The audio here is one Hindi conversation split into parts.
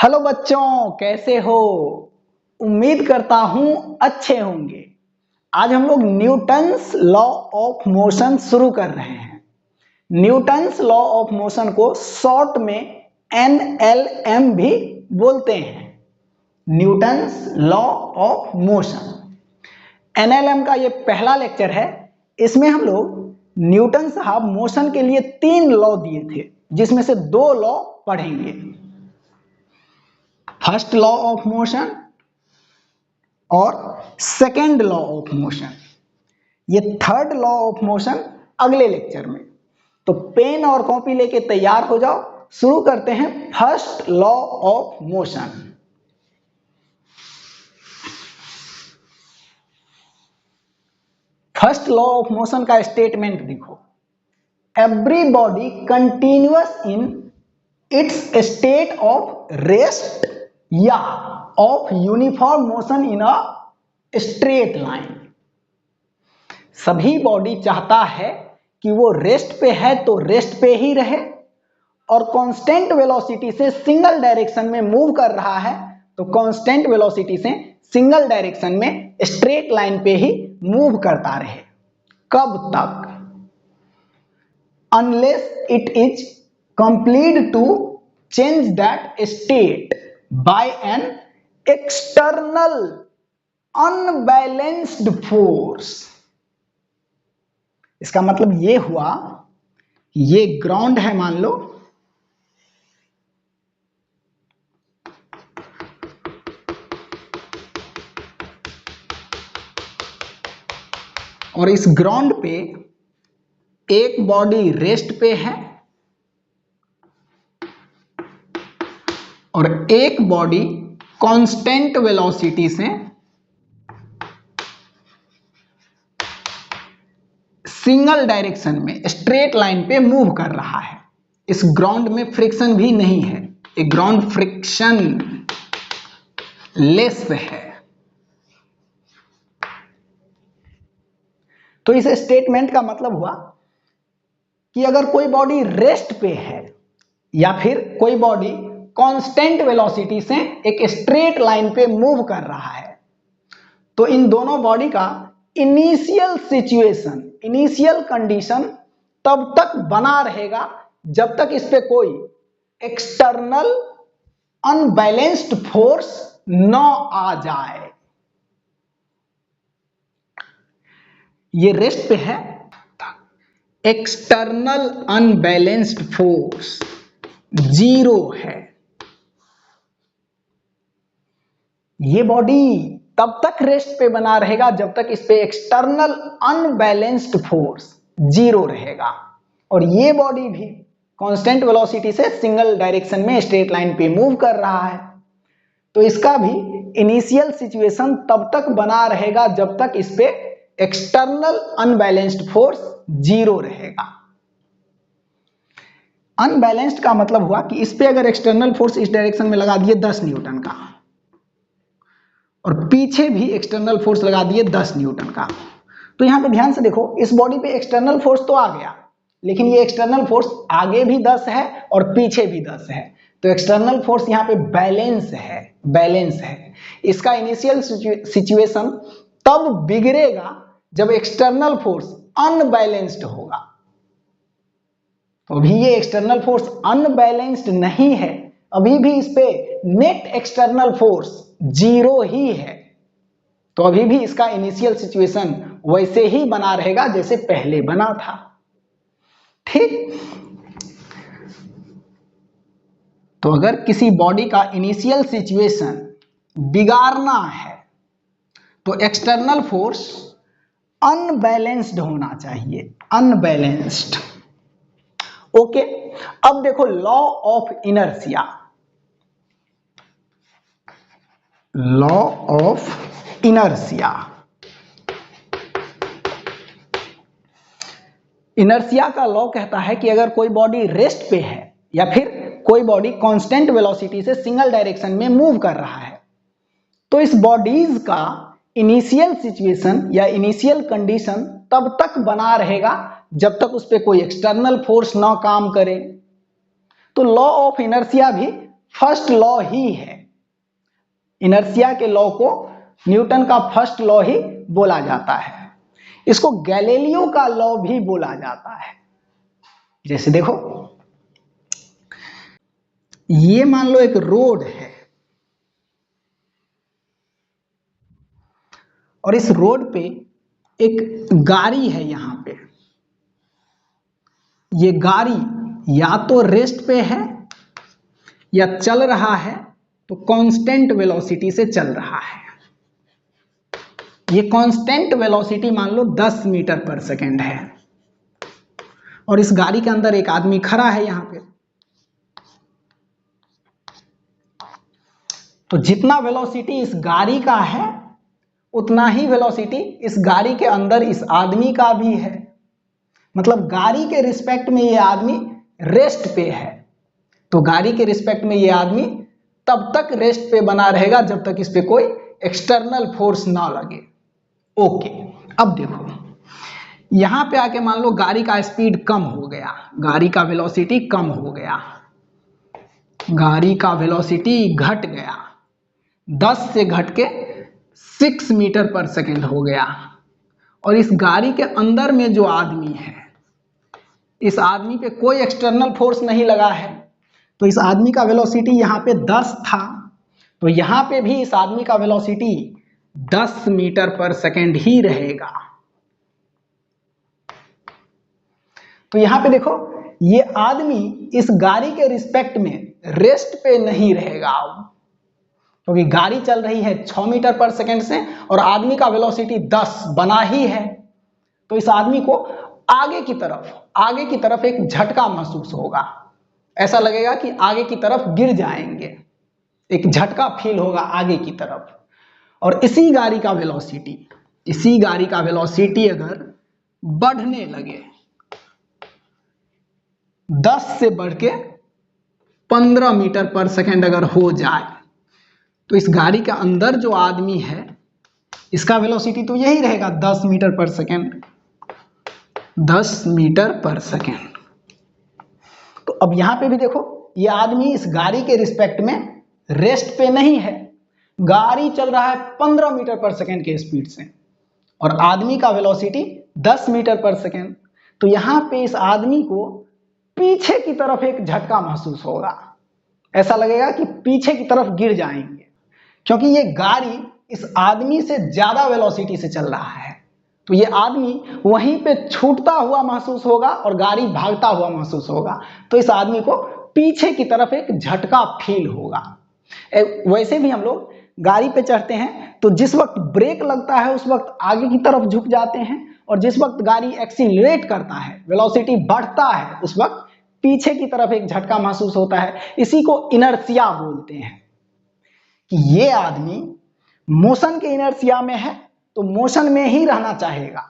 हेलो बच्चों, कैसे हो? उम्मीद करता हूं अच्छे होंगे। आज हम लोग न्यूटन्स लॉ ऑफ मोशन शुरू कर रहे हैं। न्यूटन्स लॉ ऑफ मोशन को शॉर्ट में NLM भी बोलते हैं। Newton's law of motion, NLM का ये पहला लेक्चर है। इसमें हम लोग न्यूटन साहब मोशन के लिए 3 लॉ दिए थे, जिसमें से 2 लॉ पढ़ेंगे। फर्स्ट लॉ ऑफ मोशन और सेकेंड लॉ ऑफ मोशन। ये थर्ड लॉ ऑफ मोशन अगले लेक्चर में। तो पेन और कॉपी लेके तैयार हो जाओ, शुरू करते हैं first law of motion. First law of motion का स्टेटमेंट देखो। Every body continuous in its state of rest या of uniform motion in a straight line. सभी बॉडी चाहता है कि वो रेस्ट पे है तो रेस्ट पे ही रहे, और कांस्टेंट वेलोसिटी से सिंगल डायरेक्शन में मूव कर रहा है तो कांस्टेंट वेलोसिटी से सिंगल डायरेक्शन में स्ट्रेट लाइन पे ही मूव करता रहे। कब तक? Unless it is complete to change that state by an external unbalanced force। इसका मतलब ये हुआ कि ये ग्राउंड है मान लो, और इस ग्राउंड पे एक बॉडी रेस्ट पे है और एक बॉडी कांस्टेंट वेलोसिटी से सिंगल डायरेक्शन में स्ट्रेट लाइन पे मूव कर रहा है। इस ग्राउंड में फ्रिक्शन भी नहीं है, एक ग्राउंड फ्रिक्शन लेस है। तो इस स्टेटमेंट का मतलब हुआ कि अगर कोई बॉडी रेस्ट पे है या फिर कोई बॉडी कांस्टेंट वेलोसिटी से एक स्ट्रेट लाइन पे मूव कर रहा है, तो इन दोनों बॉडी का इनिशियल सिचुएशन, इनिशियल कंडीशन तब तक बना रहेगा जब तक इस पे कोई एक्सटर्नल अनबैलेंस्ड फोर्स न आ जाए। ये रेस्ट पे है, एक्सटर्नल अनबैलेंस्ड फोर्स 0 है। ये बॉडी तब तक रेस्ट पे बना रहेगा जब तक इस पे एक्सटर्नल अनबैलेंस्ड फोर्स 0 रहेगा, और ये बॉडी भी कांस्टेंट वेलोसिटी से सिंगल डायरेक्शन में स्ट्रेट लाइन पे मूव कर रहा है। तो इसका भी इनिशियल सिचुएशन तब तक बना रहेगा जब तक इस पे एक्सटर्नल अनबैलेंस्ड फोर्स 0 रहेगा। अनबैलेंस्ड का मतलब हुआ कि इस पे अगर एक्सटर्नल फोर्स इस डायरेक्शन में लगा दिए 10 न्यूटन का, और पीछे भी एक्सटर्नल फोर्स लगा दिए 10 न्यूटन का, तो यहां पे ध्यान से देखो, इस बॉडी पे एक्सटर्नल फोर्स तो आ गया, लेकिन ये एक्सटर्नल फोर्स आगे भी 10 है और पीछे भी 10 है। तो एक्सटर्नल फोर्स यहां पे बैलेंस है, बैलेंस है। इसका इनिशियल सिचुएशन तब बिगड़ेगा जब एक्सटर्नल फोर्स अनबैलेंस्ड होगा। तो अभी ये एक्सटर्नल फोर्स अनबैलेंस्ड नहीं है, अभी भी इस पे नेट एक्सटर्नल फोर्स 0 ही है। तो अभी भी इसका इनिशियल सिचुएशन वैसे ही बना रहेगा जैसे पहले बना था। ठीक? तो अगर किसी बॉडी का इनिशियल सिचुएशन बिगाड़ना है तो एक्सटर्नल फोर्स अनबैलेंस्ड होना चाहिए, अनबैलेंस्ड। ओके, अब देखो law of inertia. Law of inertia, inertia का लॉ कहता है कि अगर कोई बॉडी रेस्ट पे है या फिर कोई बॉडी कांस्टेंट वेलोसिटी से सिंगल डायरेक्शन में मूव कर रहा है, तो इस बॉडीज का इनिशियल सिचुएशन या इनिशियल कंडीशन तब तक बना रहेगा जब तक उस पर कोई एक्सटर्नल फोर्स ना काम करे। तो लॉ ऑफ इनर्शिया भी फर्स्ट लॉ ही है। इनर्शिया के लॉ को न्यूटन का फर्स्ट लॉ ही बोला जाता है। इसको गैलीलियो का लॉ भी बोला जाता है। जैसे देखो, ये मान लो एक रोड है और इस रोड पे एक गाड़ी है। यहां पे ये गाड़ी या तो रेस्ट पे है या चल रहा है, तो कांस्टेंट वेलोसिटी से चल रहा है। ये कांस्टेंट वेलोसिटी मान लो 10 मीटर पर सेकेंड है और इस गाड़ी के अंदर एक आदमी खड़ा है यहां पे। तो जितना वेलोसिटी इस गाड़ी का है उतना ही वेलोसिटी इस गाड़ी के अंदर इस आदमी का भी है। मतलब गाड़ी के रिस्पेक्ट में ये आदमी रेस्ट पे है, तो गाड़ी के रिस्पेक्ट में ये आदमी तब तक रेस्ट पे बना रहेगा जब तक इस पे कोई एक्सटर्नल फोर्स ना लगे। ओके, अब देखो यहां पे आके मान लो गाड़ी का स्पीड कम हो गया, गाड़ी का वेलोसिटी कम हो गया, गाड़ी का वेलोसिटी घट गया, 10 से घट के 6 मीटर पर सेकेंड हो गया। और इस गाड़ी के अंदर में जो आदमी है, इस आदमी पे कोई एक्सटर्नल फोर्स नहीं लगा है, तो इस आदमी का वेलोसिटी यहाँ पे 10 था, तो यहाँ पे भी इस आदमी का वेलोसिटी 10 मीटर पर सेकेंड ही रहेगा। तो यहाँ पे देखो, ये आदमी इस गाड़ी के रिस्पेक्ट में रेस्ट पे नहीं रहेगा, क्योंकि गाड़ी चल रही है 6 मीटर पर सेकेंड से और आदमी का वेलोसिटी 10 बना ही है। तो इस आदमी को आगे की तरफ एक झटका महसूस होगा, ऐसा लगेगा कि आगे की तरफ गिर जाएंगे, एक झटका फील होगा आगे की तरफ। और इसी गाड़ी का वेलोसिटी अगर बढ़ने लगे, 10 से बढ़ के 15 मीटर पर सेकेंड अगर हो जाए, तो इस गाड़ी के अंदर जो आदमी है इसका वेलोसिटी तो यही रहेगा 10 मीटर पर सेकेंड, 10 मीटर पर सेकेंड। तो अब यहां पे भी देखो, ये आदमी इस गाड़ी के रिस्पेक्ट में रेस्ट पे नहीं है, गाड़ी चल रहा है 15 मीटर पर सेकेंड के स्पीड से और आदमी का वेलोसिटी 10 मीटर पर सेकेंड। तो यहां पे इस आदमी को पीछे की तरफ एक झटका महसूस होगा, ऐसा लगेगा कि पीछे की तरफ गिर जाएंगे, क्योंकि ये गाड़ी इस आदमी से ज्यादा वेलोसिटी से चल रहा है। तो ये आदमी वहीं पे छूटता हुआ महसूस होगा और गाड़ी भागता हुआ महसूस होगा, तो इस आदमी को पीछे की तरफ एक झटका फील होगा। वैसे भी हम लोग गाड़ी पे चढ़ते हैं तो जिस वक्त ब्रेक लगता है उस वक्त आगे की तरफ झुक जाते हैं, और जिस वक्त गाड़ी एक्सीलरेट करता है, वेलोसिटी बढ़ता है, उस वक्त पीछे की तरफ एक झटका महसूस होता है। इसी को इनर्शिया बोलते हैं कि ये आदमी मोशन के इनर्शिया में है तो मोशन में ही रहना चाहेगा,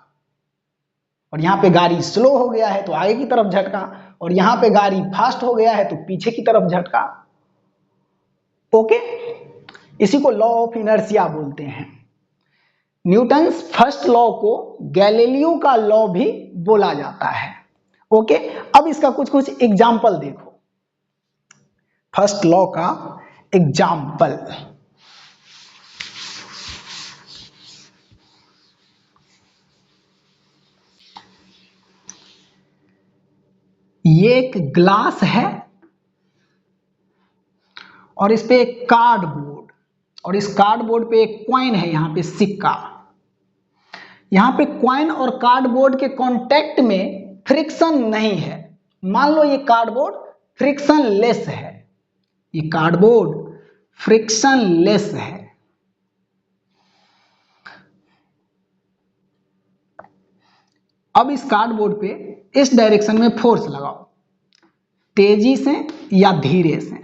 और यहाँ पे गाड़ी स्लो हो गया है तो आगे की तरफ झटका, और यहाँ पे गाड़ी फास्ट हो गया है तो पीछे की तरफ झटका। ओके, इसी को लॉ ऑफ इनर्शिया बोलते हैं। न्यूटन्स फर्स्ट लॉ को गैलीलियो का लॉ भी बोला जाता है। ओके, अब इसका कुछ एग्जाम्पल देखो, फर्स्ट लॉ का एग्जाम्पल। ये एक ग्लास है और इस पे एक कार्डबोर्ड, और इस कार्डबोर्ड पे एक कॉइन है, यहां पे सिक्का। यहां पे कॉइन और कार्डबोर्ड के कांटेक्ट में फ्रिक्शन नहीं है। मान लो ये कार्डबोर्ड फ्रिक्शन लेस है, ये कार्डबोर्ड फ्रिक्शन लेस है। अब इस कार्डबोर्ड पे इस डायरेक्शन में फोर्स लगाओ, तेजी से या धीरे से।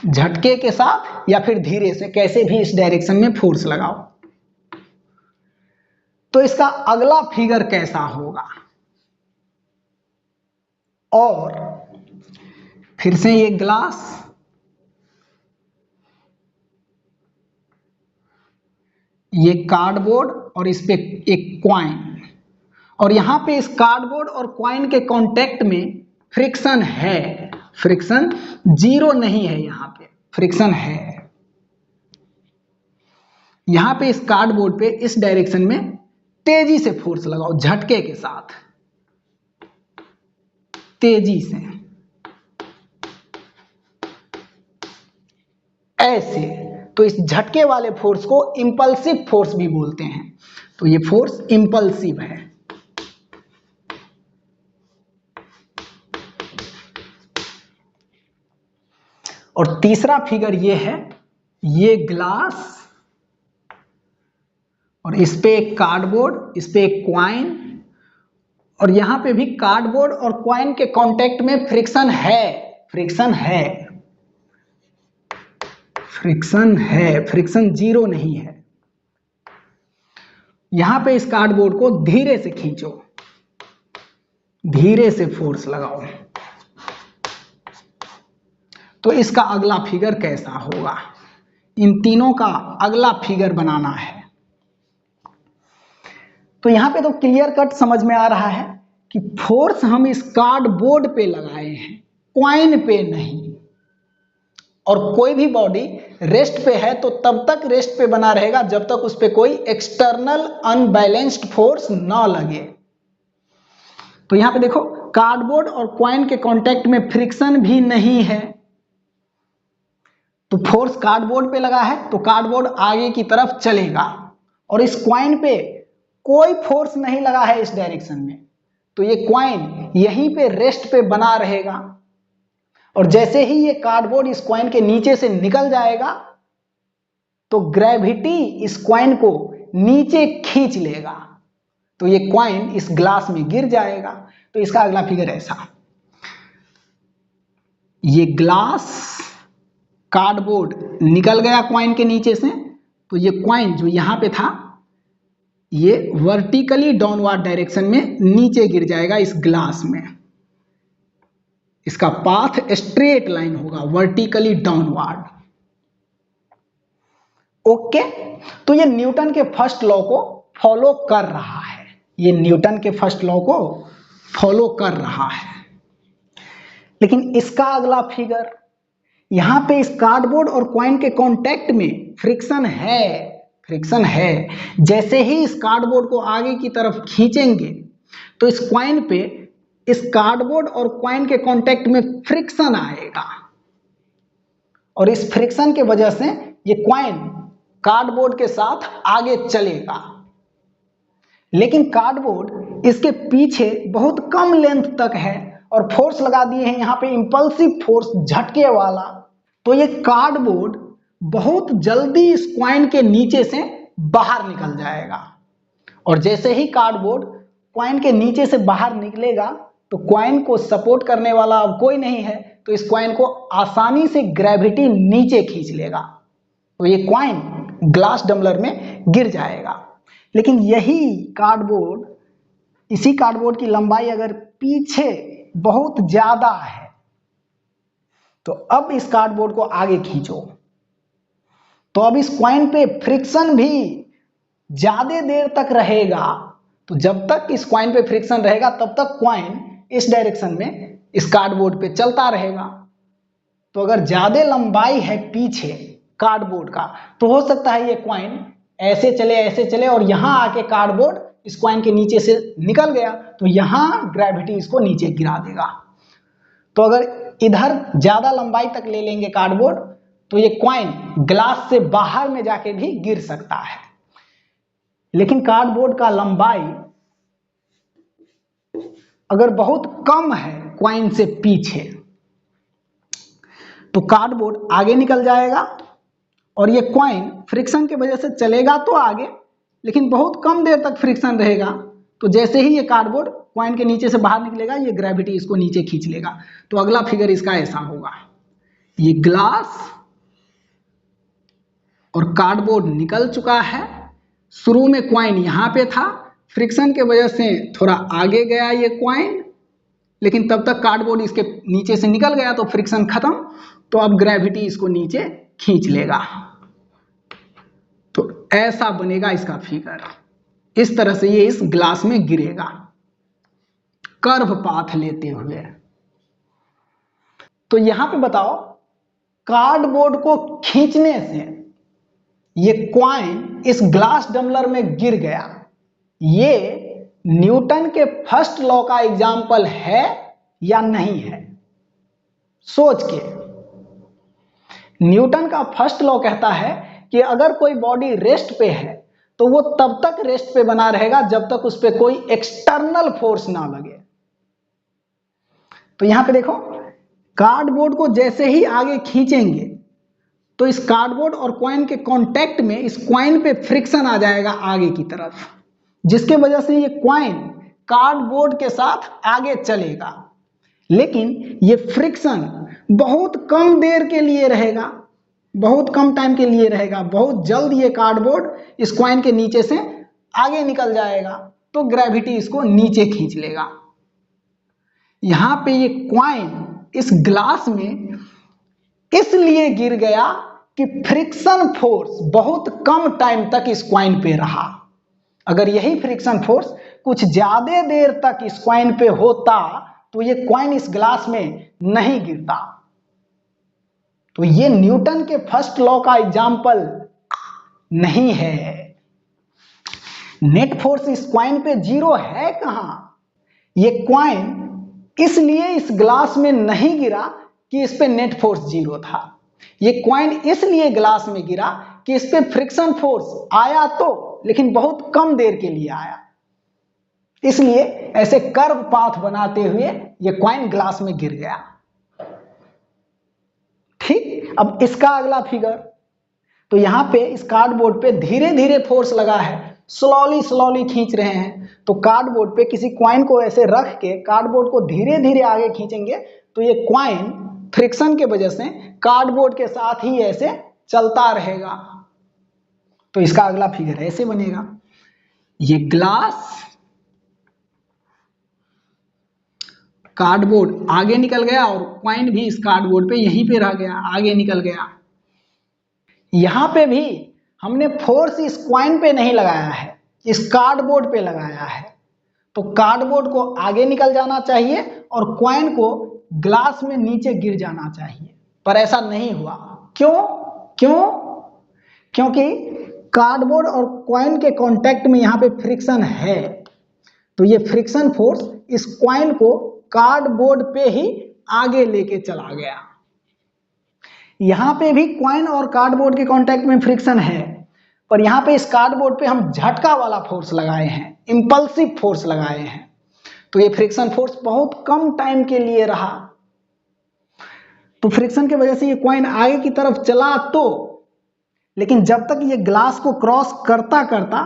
झटके के साथ या फिर धीरे से, कैसे भी इस डायरेक्शन में फोर्स लगाओ। तो इसका अगला फिगर कैसा होगा? और फिर से ये ग्लास, ये कार्डबोर्ड और इस पे एक कॉइन, और यहां पे इस कार्डबोर्ड और कॉइन के कांटेक्ट में फ्रिक्शन है, फ्रिक्शन जीरो नहीं है, यहां पे फ्रिक्शन है। यहां पे इस कार्डबोर्ड पे इस डायरेक्शन में तेजी से फोर्स लगाओ, झटके के साथ, तेजी से, ऐसे। तो इस झटके वाले फोर्स को इंपल्सिव फोर्स भी बोलते हैं। तो ये फोर्स इंपल्सिव है। और तीसरा फिगर ये है, ये ग्लास और इस पे एक कार्डबोर्ड, इस पे एक क्वाइन, और यहां पे भी कार्डबोर्ड और क्वाइन के कांटेक्ट में फ्रिक्शन है, फ्रिक्शन है, फ्रिक्शन है, फ्रिक्शन जीरो नहीं है। यहां पे इस कार्डबोर्ड को धीरे से खींचो, धीरे से फोर्स लगाओ। तो इसका अगला फिगर कैसा होगा, इन तीनों का अगला फिगर बनाना है। तो यहां पे तो क्लियर कट समझ में आ रहा है कि फोर्स हम इस कार्डबोर्ड पे लगाए हैं, क्वाइन पे नहीं। और कोई भी बॉडी रेस्ट पे है तो तब तक रेस्ट पे बना रहेगा जब तक उस पे कोई एक्सटर्नल अनबैलेंस्ड फोर्स ना लगे। तो यहां पे देखो, कार्डबोर्ड और क्वाइन के कांटेक्ट में फ्रिक्शन भी नहीं है, तो फोर्स कार्डबोर्ड पे लगा है तो कार्डबोर्ड आगे की तरफ चलेगा, और इस क्वाइन पे कोई फोर्स नहीं लगा है इस डायरेक्शन में, तो ये क्वाइन यहीं पे रेस्ट पे बना रहेगा। और जैसे ही ये कार्डबोर्ड इस क्वाइन के नीचे से निकल जाएगा तो ग्रेविटी इस क्वाइन को नीचे खींच लेगा, तो ये क्वाइन इस ग्लास में गिर जाएगा। तो इसका अगला फिगर ऐसा, ये ग्लास, कार्डबोर्ड निकल गया क्वाइन के नीचे से, तो ये क्वाइन जो यहां पे था ये वर्टिकली डाउनवर्ड डायरेक्शन में नीचे गिर जाएगा इस ग्लास में। इसका पाथ स्ट्रेट लाइन होगा, वर्टिकली डाउनवर्ड। ओके, तो ये न्यूटन के फर्स्ट लॉ को फॉलो कर रहा है, ये न्यूटन के फर्स्ट लॉ को फॉलो कर रहा है। लेकिन इसका अगला फिगर, यहां पे इस कार्डबोर्ड और क्वाइन के कांटेक्ट में फ्रिक्शन है, फ्रिक्शन है। जैसे ही इस कार्डबोर्ड को आगे की तरफ खींचेंगे तो इस क्वाइन पे इस कार्डबोर्ड और क्वाइन के कांटेक्ट में फ्रिक्शन आएगा, और इस फ्रिक्शन के वजह से ये क्वाइन कार्डबोर्ड के साथ आगे चलेगा। लेकिन कार्डबोर्ड इसके पीछे बहुत कम लेंथ तक है और फोर्स लगा दिए हैं यहां पे इंपल्सिव फोर्स, झटके वाला। तो ये कार्डबोर्ड बहुत जल्दी इस क्वाइन के नीचे से बाहर निकल जाएगा, और जैसे ही कार्डबोर्ड क्वाइन के नीचे से बाहर निकलेगा तो क्वाइन को सपोर्ट करने वाला अब कोई नहीं है, तो इस क्वाइन को आसानी से ग्रेविटी नीचे खींच लेगा, तो ये क्वाइन ग्लास डम्बलर में गिर जाएगा। लेकिन यही कार्डबोर्ड, इसी कार्डबोर्ड की लंबाई अगर पीछे बहुत ज्यादा है तो अब इस कार्डबोर्ड को आगे खींचो, तो अब इस क्वाइन पे फ्रिक्शन भी ज्यादा देर तक रहेगा। तो जब तक इस क्वाइन पे फ्रिक्शन रहेगा तब तक क्वाइन इस डायरेक्शन में इस कार्डबोर्ड पे चलता रहेगा। तो अगर ज्यादा लंबाई है पीछे कार्डबोर्ड का तो हो सकता है ये क्वाइन ऐसे चले, ऐसे चले, और यहां आके कार्डबोर्ड इस क्वाइन के नीचे से निकल गया तो यहां ग्रेविटी इसको नीचे गिरा देगा। तो अगर इधर ज्यादा लंबाई तक ले लेंगे कार्डबोर्ड तो ये क्वाइन ग्लास से बाहर में जाके भी गिर सकता है। लेकिन कार्डबोर्ड का लंबाई अगर बहुत कम है क्वाइन से पीछे तो कार्डबोर्ड आगे निकल जाएगा, और ये क्वाइन फ्रिक्शन की वजह से चलेगा तो आगे, लेकिन बहुत कम देर तक फ्रिक्शन रहेगा। तो जैसे ही ये कार्डबोर्ड क्वाइन के नीचे से बाहर निकलेगा ये ग्रेविटी इसको नीचे खींच लेगा। तो अगला फिगर इसका ऐसा होगा, ये ग्लास और कार्डबोर्ड निकल चुका है। शुरू में क्वाइन यहां पे था, फ्रिक्शन के वजह से थोड़ा आगे गया ये क्वाइन, लेकिन तब तक कार्डबोर्ड इसके नीचे से निकल गया तो फ्रिक्शन खत्म, तो अब ग्रेविटी इसको नीचे खींच लेगा। तो ऐसा बनेगा इसका फिगर, इस तरह से ये इस ग्लास में गिरेगा कर्व पाथ लेते हुए। तो यहां पे बताओ, कार्डबोर्ड को खींचने से ये क्वाइन इस ग्लास टम्बलर में गिर गया, ये न्यूटन के फर्स्ट लॉ का एग्जाम्पल है या नहीं है? सोच के। न्यूटन का फर्स्ट लॉ कहता है कि अगर कोई बॉडी रेस्ट पे है तो वो तब तक रेस्ट पे बना रहेगा जब तक उस पर कोई एक्सटर्नल फोर्स ना लगे। तो यहां पे देखो, कार्डबोर्ड को जैसे ही आगे खींचेंगे तो इस कार्डबोर्ड और कॉइन के कांटेक्ट में इस कॉइन पे फ्रिक्शन आ जाएगा आगे की तरफ, जिसके वजह से ये कॉइन कार्डबोर्ड के साथ आगे चलेगा। लेकिन ये फ्रिक्शन बहुत कम देर के लिए रहेगा, बहुत कम टाइम के लिए रहेगा। बहुत जल्द ये कार्डबोर्ड इस कॉइन के नीचे से आगे निकल जाएगा, तो ग्रेविटी इसको नीचे खींच लेगा। यहां पे ये कॉइन इस ग्लास में इसलिए गिर गया कि फ्रिक्शन फोर्स बहुत कम टाइम तक इस कॉइन पे रहा। अगर यही फ्रिक्शन फोर्स कुछ ज्यादा देर तक इस कॉइन पे होता तो ये कॉइन इस ग्लास में नहीं गिरता। तो ये न्यूटन के फर्स्ट लॉ का एग्जाम्पल नहीं है। नेट फोर्स इस कॉइन पे जीरो है कहां? ये कॉइन इसलिए इस ग्लास में नहीं गिरा कि इस पे नेट फोर्स जीरो था। ये कॉइन इसलिए ग्लास में गिरा कि इस पे फ्रिक्शन फोर्स आया तो, लेकिन बहुत कम देर के लिए आया, इसलिए ऐसे कर्व पाथ बनाते हुए ये कॉइन ग्लास में गिर गया। ठीक, अब इसका अगला फिगर। तो यहां पे इस कार्डबोर्ड पे धीरे धीरे फोर्स लगा है, स्लोली स्लोली खींच रहे हैं। तो कार्डबोर्ड पे किसी कॉइन को ऐसे रख के कार्डबोर्ड को धीरे धीरे आगे खींचेंगे तो ये कॉइन फ्रिक्शन के वजह से कार्डबोर्ड के साथ ही ऐसे चलता रहेगा। तो इसका अगला फिगर ऐसे बनेगा। ये ग्लास, कार्डबोर्ड आगे निकल गया और कॉइन भी इस कार्डबोर्ड पे यहीं पे रह गया, आगे निकल गया। यहां पे भी हमने फोर्स इस कॉइन पे नहीं लगाया है, इस कार्डबोर्ड पे लगाया है। तो कार्डबोर्ड को आगे निकल जाना चाहिए और कॉइन को ग्लास में नीचे गिर जाना चाहिए, पर ऐसा नहीं हुआ। क्यों? क्योंकि कार्डबोर्ड और कॉइन के कांटेक्ट में यहां पे फ्रिक्शन है। तो ये फ्रिक्शन फोर्स इस कॉइन को कार्डबोर्ड पे ही आगे लेके चला गया। यहां पे भी कॉइन और कार्डबोर्ड के कांटेक्ट में फ्रिक्शन है, पर यहां पे इस कार्डबोर्ड पे हम झटका वाला फोर्स लगाए हैं, इंपल्सिव फोर्स लगाए हैं। तो ये फ्रिक्शन फोर्स बहुत कम टाइम के लिए रहा। तो फ्रिक्शन की वजह से ये कॉइन आगे की तरफ चला तो, लेकिन जब तक ये ग्लास को क्रॉस करता करता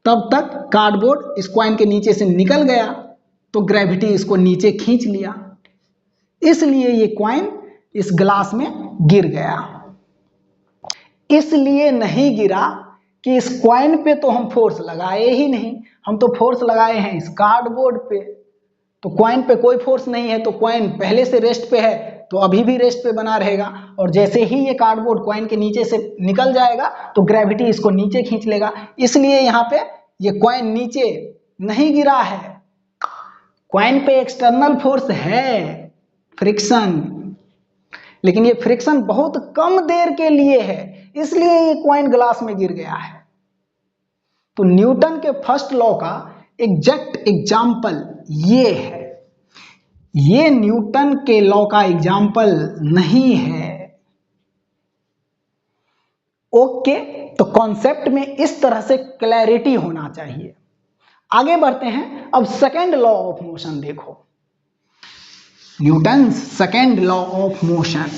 तब तक कार्डबोर्ड इस कॉइन के नीचे से निकल गया, तो ग्रेविटी इसको नीचे खींच लिया, इसलिए ये कॉइन इस ग्लास में गिर गया। इसलिए नहीं गिरा कि इस कॉइन पे तो हम फोर्स लगाए ही नहीं, हम तो फोर्स लगाए हैं इस कार्डबोर्ड पे। तो कॉइन पे कोई फोर्स नहीं है, तो कॉइन पहले से रेस्ट पे है तो अभी भी रेस्ट पे बना रहेगा, और जैसे ही ये कार्डबोर्ड कॉइन के नीचे से निकल जाएगा तो ग्रेविटी इसको नीचे खींच लेगा। इसलिए यहाँ पे ये कॉइन नीचे नहीं गिरा है। कॉइन पे एक्सटर्नल फोर्स है, फ्रिक्शन, लेकिन ये फ्रिक्शन बहुत कम देर के लिए है, इसलिए ये कॉइन ग्लास में गिर गया है। तो न्यूटन के फर्स्ट लॉ का एग्जैक्ट एग्जाम्पल ये है, ये न्यूटन के लॉ का एग्जाम्पल नहीं है। ओके, तो कॉन्सेप्ट में इस तरह से क्लैरिटी होना चाहिए। आगे बढ़ते हैं, अब सेकेंड लॉ ऑफ मोशन देखो, Newton second law of motion.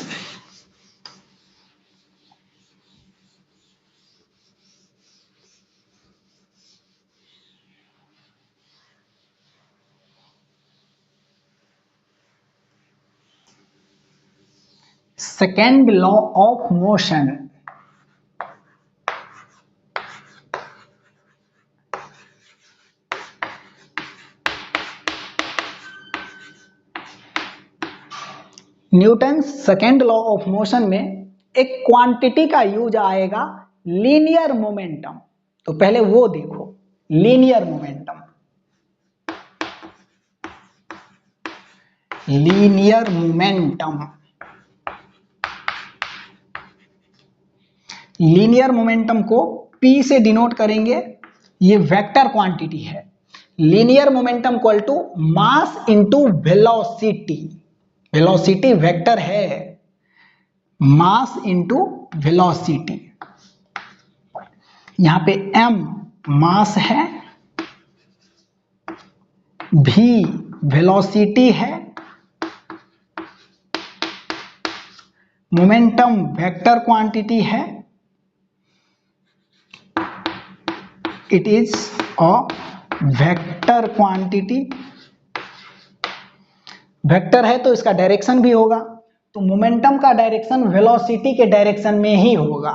Second law of motion. Newton second law of motion में एक क्वांटिटी का यूज आएगा, लीनियर मोमेंटम। तो पहले वो देखो, linear momentum. Linear momentum linear momentum को P से डिनोट करेंगे, ये वेक्टर क्वांटिटी है। Linear momentum equal to mass into velocity, velocity vector है, मास इंटू वेलोसिटी। यहां पे m मास है, v वेलोसिटी है, मोमेंटम वेक्टर क्वांटिटी है, it is a vector quantity. Vector है तो इसका डायरेक्शन भी होगा, तो मोमेंटम का डायरेक्शन वेलोसिटी के डायरेक्शन में ही होगा।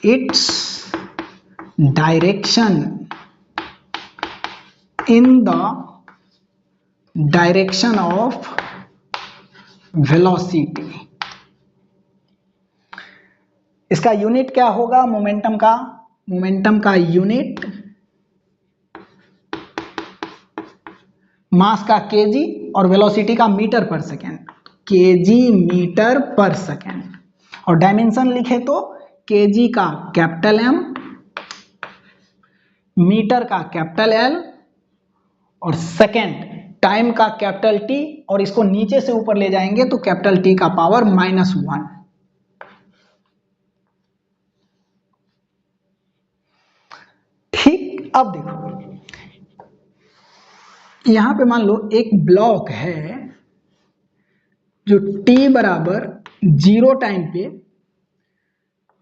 Its direction in the direction of velocity. इसका यूनिट क्या होगा मोमेंटम का? मोमेंटम का यूनिट मास का केजी और वेलोसिटी का मीटर पर सेकेंड, केजी मीटर पर सेकेंड। और डायमेंशन लिखे तो केजी का कैपिटल एम, मीटर का कैपिटल एल, और सेकेंड टाइम का कैपिटल टी, और इसको नीचे से ऊपर ले जाएंगे तो कैपिटल टी का पावर -1। ठीक, अब देखो यहां पे मान लो एक ब्लॉक है जो t बराबर 0 टाइम पे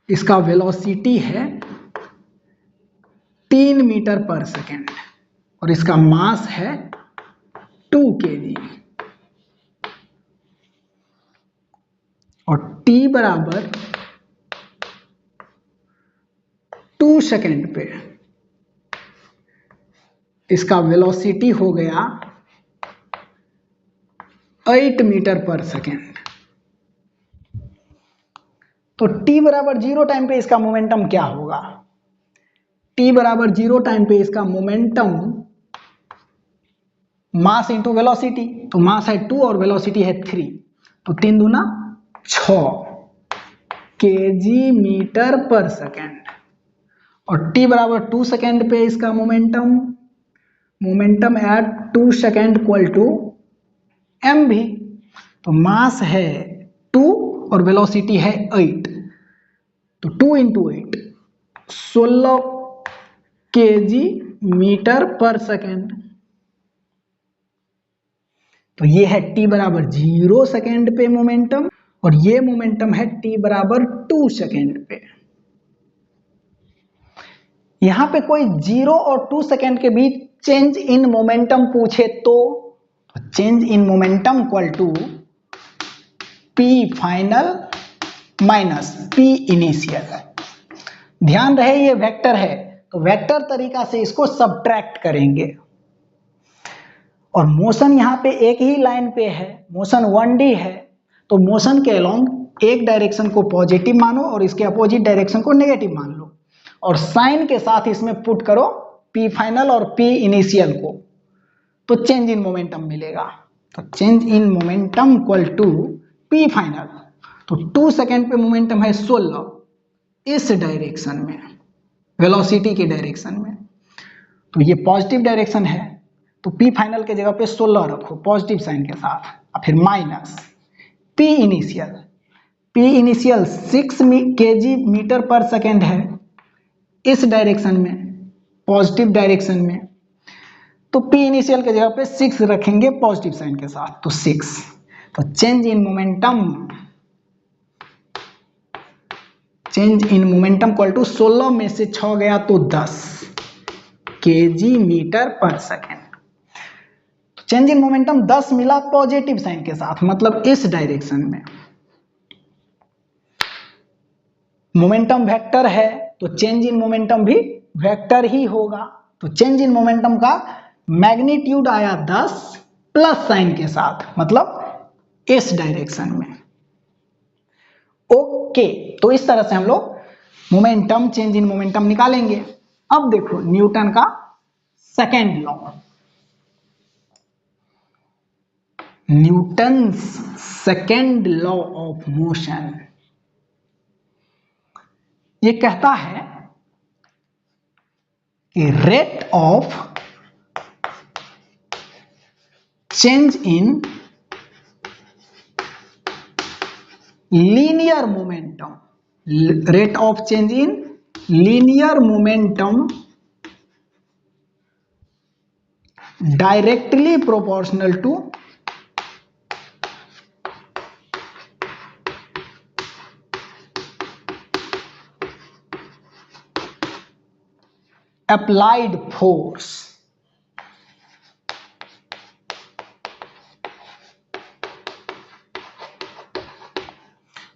इसका वेलोसिटी है 3 मीटर पर सेकेंड और इसका मास है 2 kg, और t बराबर 2 सेकेंड पे इसका वेलोसिटी हो गया 8 मीटर पर सेकेंड। तो t बराबर 0 टाइम पे इसका मोमेंटम क्या होगा? t बराबर 0 टाइम पे इसका मोमेंटम मास इंटू वेलोसिटी, तो मास है 2 और वेलोसिटी है 3, तो 3 दूना 6 केजी मीटर पर सेकेंड। और t बराबर 2 सेकेंड पे इसका momentum, momentum at 2 second equal to m भी, तो मास है 2 और वेलोसिटी है 8, तो 2 इंटू 8 16 केजी मीटर पर सेकेंड। तो ये है t बराबर 0 सेकेंड पे मोमेंटम, और ये मोमेंटम है t बराबर 2 सेकेंड पे। यहां पे कोई 0 और 2 सेकेंड के बीच चेंज इन मोमेंटम पूछे तो change in momentum equal to p final minus p initial. ध्यान रहे ये वेक्टर है, तो वेक्टर तरीका से इसको सब्ट्रैक्ट करेंगे। और मोशन यहाँ पे एक ही लाइन पे है, मोशन 1D है, तो मोशन के अलोंग एक डायरेक्शन को पॉजिटिव मानो और इसके अपोजिट डायरेक्शन को नेगेटिव मान लो, और साइन के साथ इसमें पुट करो p फाइनल और p इनिशियल को, तो चेंज इन मोमेंटम मिलेगा। तो change in momentum equal to p final, तो 2 सेकेंड पे मोमेंटम है 16 इस डायरेक्शन में, वेलोसिटी के डायरेक्शन में, तो ये पॉजिटिव डायरेक्शन है, तो p फाइनल के जगह पे 16 रखो पॉजिटिव साइन के साथ, और फिर minus p initial. p initial 6 kg metre पर सेकेंड है इस डायरेक्शन में, पॉजिटिव डायरेक्शन में, तो p इनिशियल के जगह पे 6 रखेंगे पॉजिटिव साइन के साथ, तो 6। तो change in momentum, change in momentum equal to 16 में से 6 गया तो 10 केजी मीटर पर सेकेंड। चेंज इन मोमेंटम 10 मिला पॉजिटिव साइन के साथ, मतलब इस डायरेक्शन में। मोमेंटम वेक्टर है तो चेंज इन मोमेंटम भी वेक्टर ही होगा, तो चेंज इन मोमेंटम का मैग्नीट्यूड आया 10 प्लस साइन के साथ, मतलब इस डायरेक्शन में। ओके, तो इस तरह से हम लोग मोमेंटम, चेंज इन मोमेंटम निकालेंगे। अब देखो न्यूटन का second law, Newton's second law of motion. ये कहता है कि rate of change in linear momentum, rate of change in linear momentum directly proportional to applied force.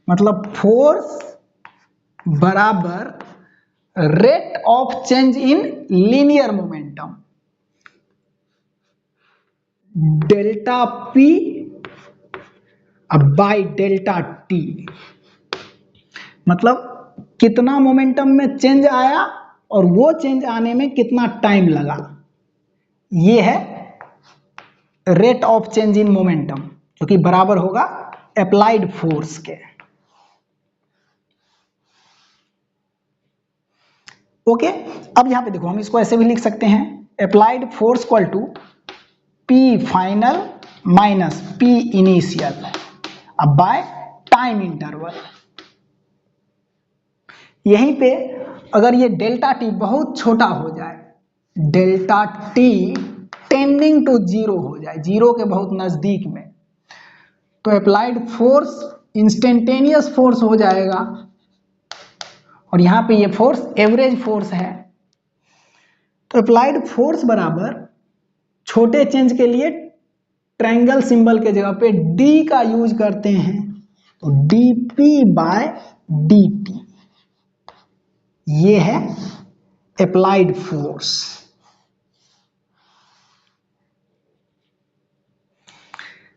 मतलब फोर्स बराबर rate of change in linear momentum delta P by delta T. मतलब कितना मोमेंटम में चेंज आया और वो चेंज आने में कितना टाइम लगा, ये है rate of change in momentum, जो कि बराबर होगा अप्लाइड फोर्स के। ओके, अब यहां पे देखो हम इसको ऐसे भी लिख सकते हैं, applied force equal to P final minus P initial अब बाय टाइम इंटरवल। यहीं पे अगर ये डेल्टा टी बहुत छोटा हो जाए, delta T tending to zero हो जाए, जीरो के बहुत नजदीक में, तो अप्लाइड फोर्स इंस्टेंटेनियस फोर्स हो जाएगा। और यहां पे ये फोर्स एवरेज फोर्स है। तो अप्लाइड फोर्स बराबर छोटे चेंज के लिए ट्रायंगल सिंबल के जगह पे डी का यूज करते हैं, तो D P by D T, ये है अप्लाइड फोर्स।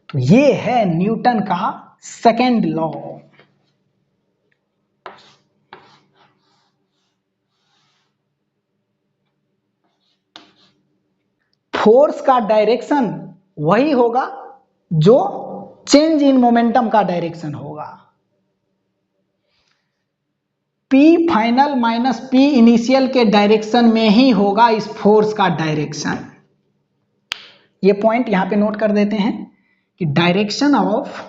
तो ये है न्यूटन का सेकेंड लॉ। फोर्स का डायरेक्शन वही होगा जो चेंज इन मोमेंटम का डायरेक्शन होगा। P final minus P initial के डायरेक्शन में ही होगा इस फोर्स का डायरेक्शन। ये पॉइंट यहां पे नोट कर देते हैं कि direction of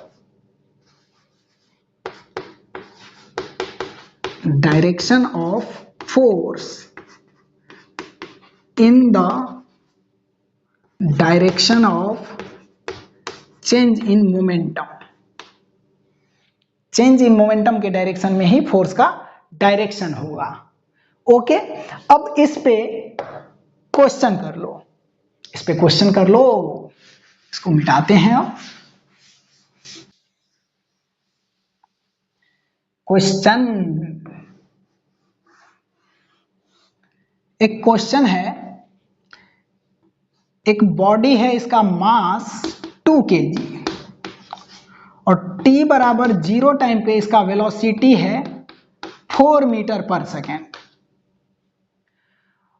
force in the direction of change in momentum, change in momentum के डायरेक्शन में ही फोर्स का डायरेक्शन होगा। ओके, अब इस पे क्वेश्चन कर लो, इस पे क्वेश्चन कर लो, इसको मिटाते हैं। अब क्वेश्चन, एक क्वेश्चन है, एक बॉडी है, इसका मास 2 kg और t बराबर 0 टाइम पे इसका वेलोसिटी है 4 मीटर पर सेकेंड।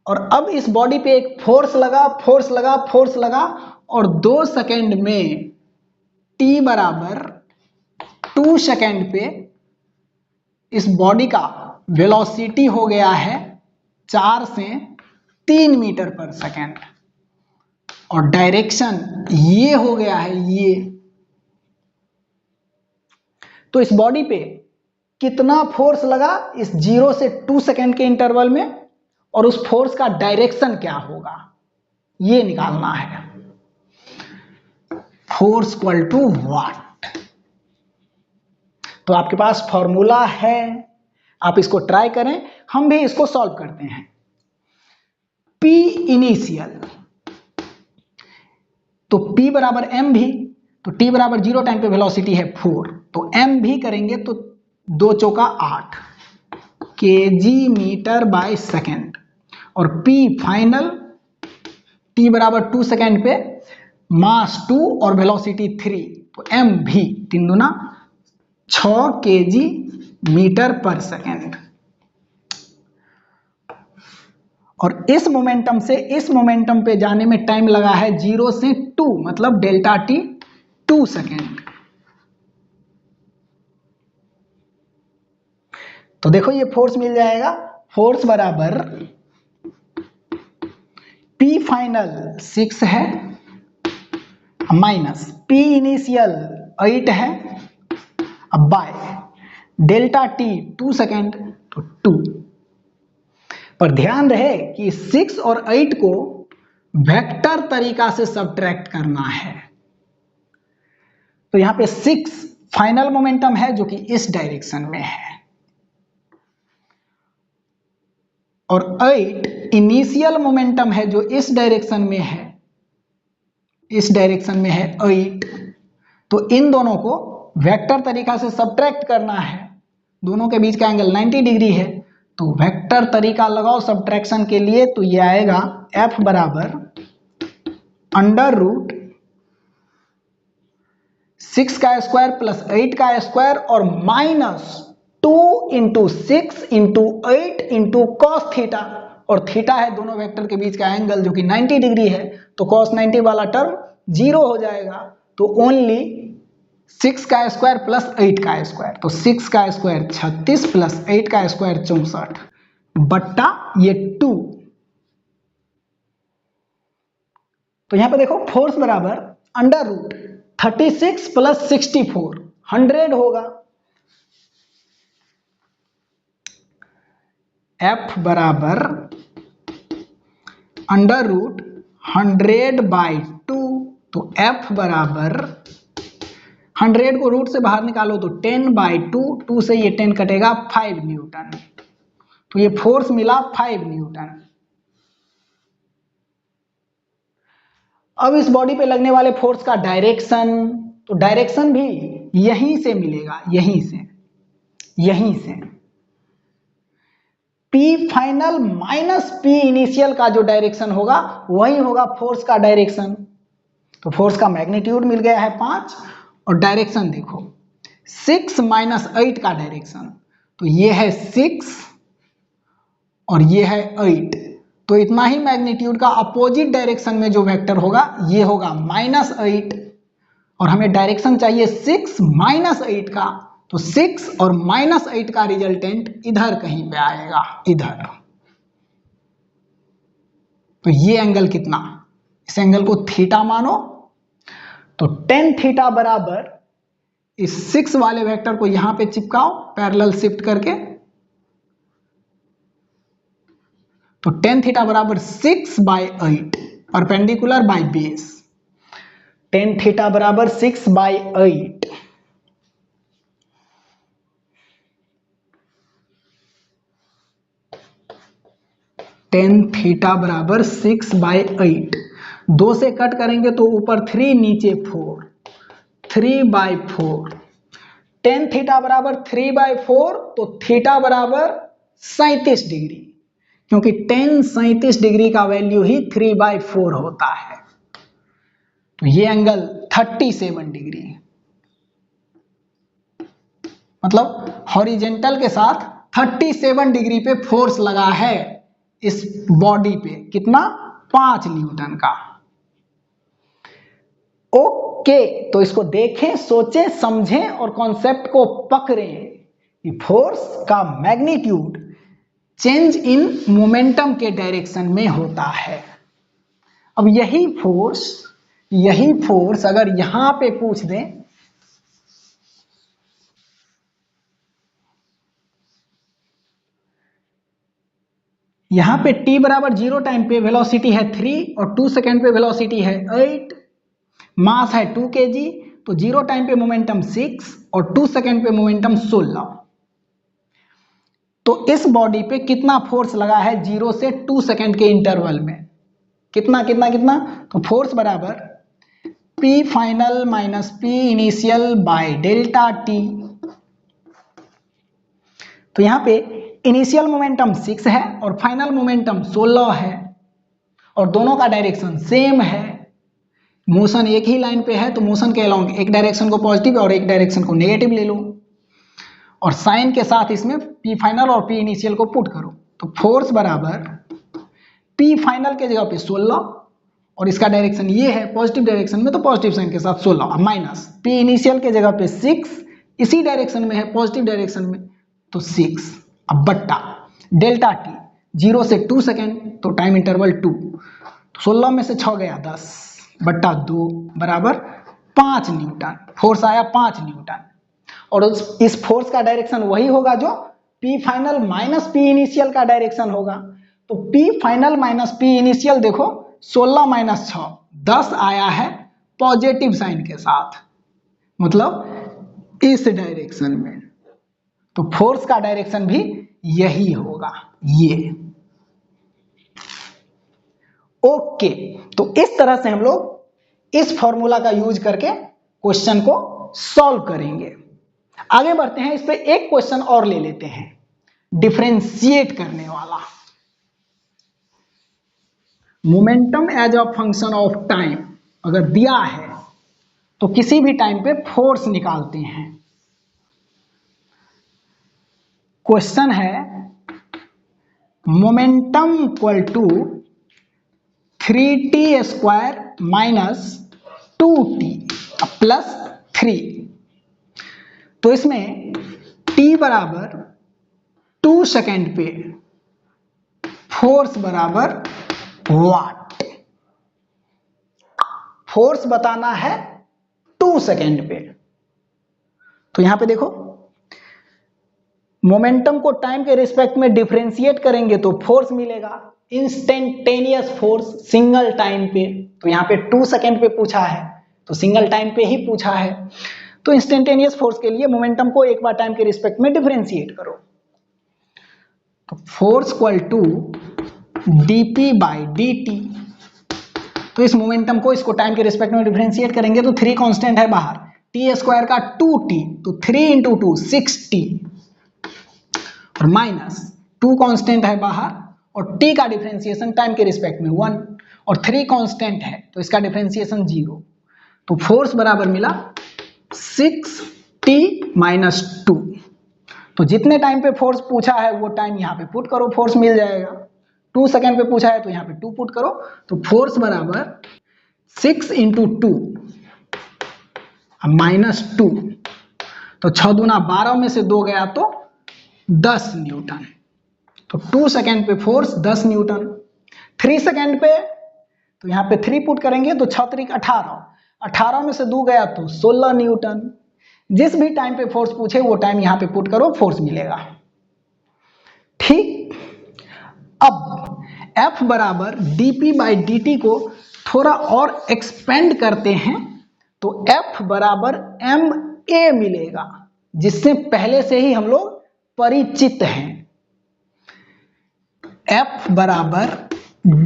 और अब इस बॉडी पे एक फोर्स लगा और 2 सेकेंड में t बराबर 2 सेकेंड पे इस बॉडी का वेलोसिटी हो गया है 4 से 3 मीटर पर सेकेंड और डायरेक्शन ये हो गया है ये। तो इस बॉडी पे कितना फोर्स लगा इस 0 से 2 सेकेंड के इंटरवल में और उस फोर्स का डायरेक्शन क्या होगा, ये निकालना है। फोर्स इक्वल टू व्हाट, तो आपके पास फॉर्मूला है, आप इसको ट्राई करें, हम भी इसको सॉल्व करते हैं। P इनिशियल, तो P बराबर m भी, तो t बराबर 0 टाइम पे वेलोसिटी है 4, तो m भी करेंगे तो 2 चौका 8 kg मीटर बाय सेकेंड और P फाइनल t बराबर 2 सेकेंड पे मास 2 और वेलोसिटी 3, तो m भी 3 दूना 6 kg मीटर पर सेकेंड। और इस मोमेंटम से इस मोमेंटम पे जाने में टाइम लगा है 0 से 2, मतलब डेल्टा t 2 सेकेंड। तो देखो ये फोर्स मिल जाएगा, फोर्स बराबर P फाइनल 6 है माइनस P इनिशियल 8 है, अब बाय डेल्टा T 2 सेकेंड तो 2। पर ध्यान रहे कि 6 और 8 को वेक्टर तरीका से सब्ट्रैक्ट करना है। तो यहां पे 6 फाइनल मोमेंटम है जो कि इस डायरेक्शन में है, और 8 इनिशियल मोमेंटम है जो इस डायरेक्शन में है, इस डायरेक्शन में है 8। तो इन दोनों को वेक्टर तरीका से सब्ट्रैक्ट करना है, दोनों के बीच का एंगल 90 डिग्री है। तो वेक्टर तरीका लगाओ सब्ट्रैक्शन के लिए, तो ये आएगा F बराबर अंडर रूट 6 का स्क्वायर प्लस 8 का स्क्वायर और minus 2 into 6 into 8 into cos theta, और थीटा है दोनों वेक्टर के बीच का एंगल जो कि 90 डिग्री है, तो कॉस 90 वाला टर्म 0 हो जाएगा। तो ओनली 6 का स्क्वायर प्लस 8 का स्क्वायर, तो 6 का स्क्वायर 36 प्लस 8 का स्क्वायर 64 बट्टा ये 2। तो यहां पे देखो फोर्स बराबर अंडर रूट 36 प्लस 64 100 होगा। F बराबर अंडर रूट 100/2, तो F बराबर 100 को रूट से बाहर निकालो तो 10/2, 2 से ये 10 कटेगा 5 न्यूटन। तो ये फोर्स मिला 5 न्यूटन। अब इस बॉडी पे लगने वाले फोर्स का डायरेक्शन, तो डायरेक्शन भी यहीं से मिलेगा, यहीं से P final minus P initial का जो डायरेक्शन होगा वही होगा फोर्स का डायरेक्शन। तो फोर्स का मैग्नीट्यूड मिल गया है 5, और डायरेक्शन देखो 6 माइनस 8 का डायरेक्शन, तो ये है 6 और ये है 8, तो इतना ही मैग्नीट्यूड का अपोजिट डायरेक्शन में जो वेक्टर होगा ये होगा -8, और हमें डायरेक्शन चाहिए 6 माइनस 8 का, तो 6 और -8 का रिजल्टेंट इधर कहीं पे आएगा, इधर। तो ये एंगल कितना, इस एंगल को थीटा मानो, तो tan थीटा बराबर इस 6 वाले वेक्टर को यहां पे चिपकाओ पैरेलल शिफ्ट करके, तो tan थीटा बराबर 6/8 perpendicular by base, tan theta बराबर 6/8। tan थीटा बराबर 6/8, 2 से कट करेंगे तो ऊपर 3 नीचे 4, 3/4। tan थीटा बराबर 3/4, तो थीटा बराबर 37 डिग्री, क्योंकि tan 37 डिग्री का वैल्यू ही 3/4 होता है। तो ये एंगल 37 डिग्री, मतलब हॉरिजेंटल के साथ 37 डिग्री पे फोर्स लगा है इस बॉडी पे, कितना 5 न्यूटन का। ओके, तो इसको देखें, सोचें, समझें और कॉन्सेप्ट को पकड़ें कि फोर्स का मैग्नीट्यूड चेंज इन मोमेंटम के डायरेक्शन में होता है। अब यही फोर्स अगर यहां पे पूछ दें, यहां पे t बराबर 0 टाइम पे वेलोसिटी है 3 और 2 सेकेंड पे वेलोसिटी है 8, मास है 2 kg, तो 0 टाइम पे मोमेंटम 6 और 2 सेकेंड पे मोमेंटम 16। तो इस बॉडी पे कितना फोर्स लगा है 0 से 2 सेकेंड के इंटरवल में, कितना, तो फोर्स बराबर P final minus P initial by delta T। तो यहां पे इनिशियल मोमेंटम 6 है और फाइनल मोमेंटम 16 है, और दोनों का डायरेक्शन सेम है, मोशन एक ही लाइन पे है, तो मोशन के अलोंग एक डायरेक्शन को पॉजिटिव और एक डायरेक्शन को नेगेटिव ले लो, और साइन के साथ इसमें P फाइनल और P इनिशियल को पुट करो। तो फोर्स बराबर P फाइनल के जगह पे 16 और इसका डायरेक्शन ये है पॉजिटिव डायरेक्शन में, तो पॉजिटिव साइन के साथ 16 माइनस P इनिशियल के जगह पे 6 इसी डायरेक्शन में है पॉजिटिव डायरेक्शन में, तो 6 अब बट्टा डेल्टा टी 0 से 2 सेकेंड तो टाइम इंटरवल 2, 16 में से 6 गया 10 बट्टा 2 बराबर 5 न्यूटन, फोर्स आया 5 न्यूटन। और इस फोर्स का डायरेक्शन वही होगा जो P final minus P initial का डायरेक्शन होगा। तो P final minus P initial देखो 16 माइनस 6 10 आया है पॉजिटिव साइन के साथ, मतलब इस डायरेक्शन में, तो फोर्स का डायरेक्शन भी यही होगा ये। ओके, तो इस तरह से हम लोग इस फॉर्मूला का यूज करके क्वेश्चन को सॉल्व करेंगे। आगे बढ़ते हैं, इस पे एक क्वेश्चन और ले लेते हैं डिफरेंशिएट करने वाला। Momentum as a function of time अगर दिया है तो किसी भी टाइम पे फोर्स निकालते हैं। क्वेश्चन है momentum equal to 3t square minus 2t plus 3। तो इसमें t बराबर 2 सेकेंड पे, फोर्स बराबर वाट। फोर्स बताना है 2 सेकेंड पे। तो यहां पे देखो मोमेंटम को टाइम के रिस्पेक्ट में डिफरेंशिएट करेंगे तो फोर्स मिलेगा, इंस्टेंटेनियस फोर्स सिंगल टाइम पे। तो यहां पे 2 सेकेंड पे पूछा है तो सिंगल टाइम पे ही पूछा है। तो इंस्टेंटेनियस फोर्स के लिए मोमेंटम को एक बार टाइम के रिस्पेक्ट में डिफरेंशिएट करो। तो force equal to dp by dt। तो इस मोमेंटम को इसको टाइम के रिस्पेक्ट में डिफरेंशिएट करेंगे तो 3 कांस्टेंट है बाहर, t स्क्वायर का 2t तो 3 इंटू 2 6t, और माइनस 2 कांस्टेंट है बाहर और t का डिफरेंशिएशन टाइम के रिस्पेक्ट में 1 और 3 कांस्टेंट है तो इसका डिफरेंशिएशन 0। तो फोर्स बराबर मिला 6t माइनस 2। तो जितने टाइम पे फोर्स पूछा है वो टाइम यहाँ पे पुट करो, फोर्स मिल जाएगा। 2 सेकेंड पे पूछा है तो यहाँ पे 2 पुट करो, तो फोर्स बराबर 6 इंटू 2 माइनस 2, तो 6 दूना 12 में से 2 गया तो 10 न्यूटन। तो 2 सेकेंड पे फोर्स 10 न्यूटन। 3 सेकेंड पे तो यहाँ पे 3 पुट करेंगे तो 6 3 18, 18 में से 2 गया तो 16 न्यूटन। जिस भी टाइम पे फोर्स पूछे वो टाइम यहाँ पे पुट करो, फोर्स मिलेगा। ठीक, अब F बराबर dp बाई dt को थोड़ा और एक्सपेंड करते हैं तो F बराबर ma मिलेगा, जिससे पहले से ही हम लोग परिचित हैं। F बराबर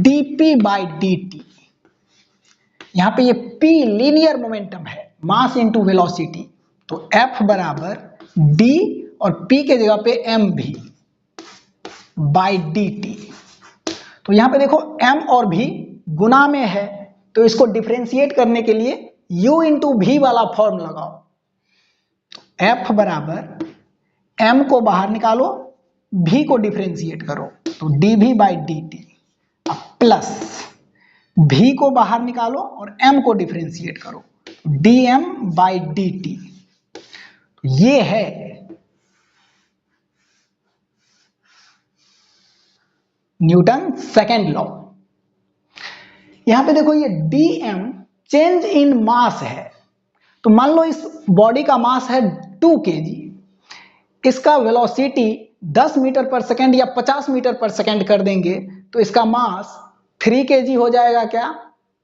dp बाई dt, यहां पे ये P लीनियर मोमेंटम है, मास इंटू वेलोसिटी। तो F बराबर d और P के जगह पे m भी बाई dt। तो यहां पे देखो m और v गुना में है तो इसको डिफरेंशिएट करने के लिए u इंटू v वाला फॉर्म लगाओ। F बराबर m को बाहर निकालो, v को डिफरेंशिएट करो तो dv by dt plus v को बाहर निकालो और m को डिफरेंशिएट करो dm बाई dt। ये है न्यूटन सेकेंड लॉ। यहां पे देखो ये dm चेंज इन मास है। तो मान लो इस बॉडी का मास है 2 kg, इसका वेलोसिटी 10 मीटर पर सेकेंड या 50 मीटर पर सेकेंड कर देंगे तो इसका मास 3 kg हो जाएगा क्या,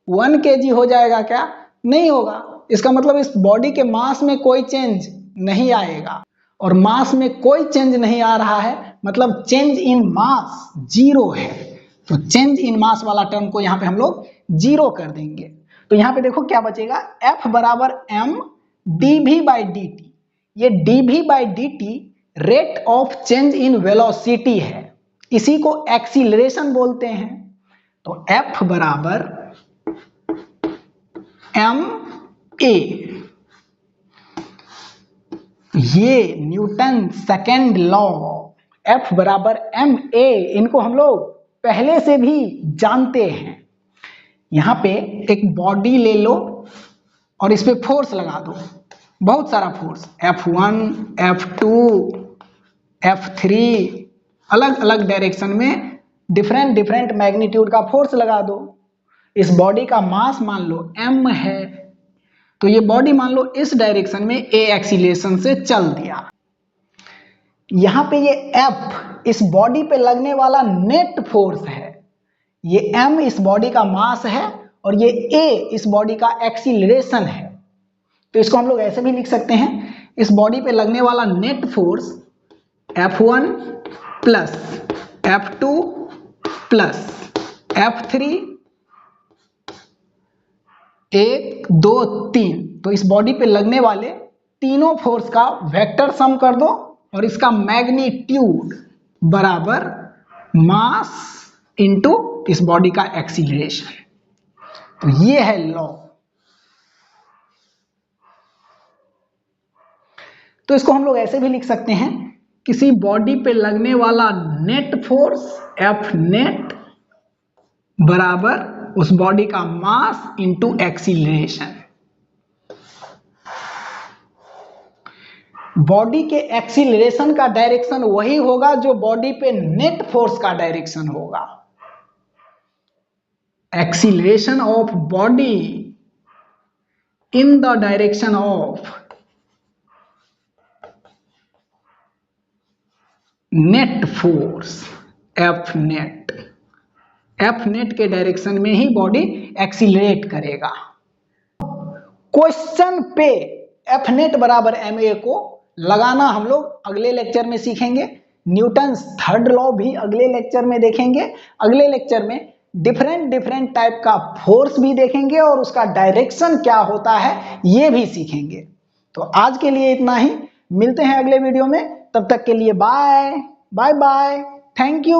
1 kg हो जाएगा क्या? नहीं होगा। इसका मतलब इस बॉडी के मास में कोई चेंज नहीं आएगा, और मास में कोई चेंज नहीं आ रहा है मतलब चेंज इन मास 0 है। तो चेंज इन मास वाला टर्म को यहाँ पे हम लोग 0 कर देंगे। तो यहाँ पे देखो क्या बचेगा, F बराबर m dv बाई dt। ये dv by dt rate of change in velocity है, इसी को एक्सीलरेशन बोलते हैं। तो F बराबर m a, ये न्यूटन सेकेंड लॉ। F बराबर m a, इनको हम लोग पहले से भी जानते हैं। यहां पे एक बॉडी ले लो और इस पे फोर्स लगा दो, बहुत सारा फोर्स, F1 F2 F3 अलग अलग डायरेक्शन में डिफरेंट डिफरेंट मैग्नीट्यूड का फोर्स लगा दो। इस बॉडी का मास मान लो m है, तो ये बॉडी मान लो इस डायरेक्शन में a एक्सीलरेशन से चल दिया। यहां पे ये F इस बॉडी पे लगने वाला नेट फोर्स है, ये m इस बॉडी का मास है और ये a इस बॉडी का एक्सीलरेशन है। तो इसको हम लोग ऐसे भी लिख सकते हैं, इस बॉडी पे लगने वाला net force F1 plus F2 plus F3 1 2 3। तो इस बॉडी पे लगने वाले तीनों फोर्स का वेक्टर सम कर दो और इसका मैग्नीट्यूड बराबर मास इनटू इस बॉडी का एक्सीलरेशन। तो ये है लॉ। तो इसको हम लोग ऐसे भी लिख सकते हैं, किसी बॉडी पे लगने वाला नेट फोर्स F नेट बराबर उस बॉडी का मास इनटू एक्सीलरेशन। बॉडी के एक्सीलरेशन का डायरेक्शन वही होगा जो बॉडी पे नेट फोर्स का डायरेक्शन होगा। Acceleration of body in the direction of net force F net, F net के डायरेक्शन में ही बॉडी एक्सीलरेट करेगा। क्वेश्चन पे F नेट बराबर ma को लगाना हम लोग अगले लेक्चर में सीखेंगे। न्यूटन्स थर्ड लॉ भी अगले लेक्चर में देखेंगे। अगले लेक्चर में डिफरेंट डिफरेंट टाइप का फोर्स भी देखेंगे और उसका डायरेक्शन क्या होता है ये भी सीखेंगे। तो आज के लिए इतना ही, मिलते हैं अगले वीडियो में। तब तक के लिए bye bye bye, thank you.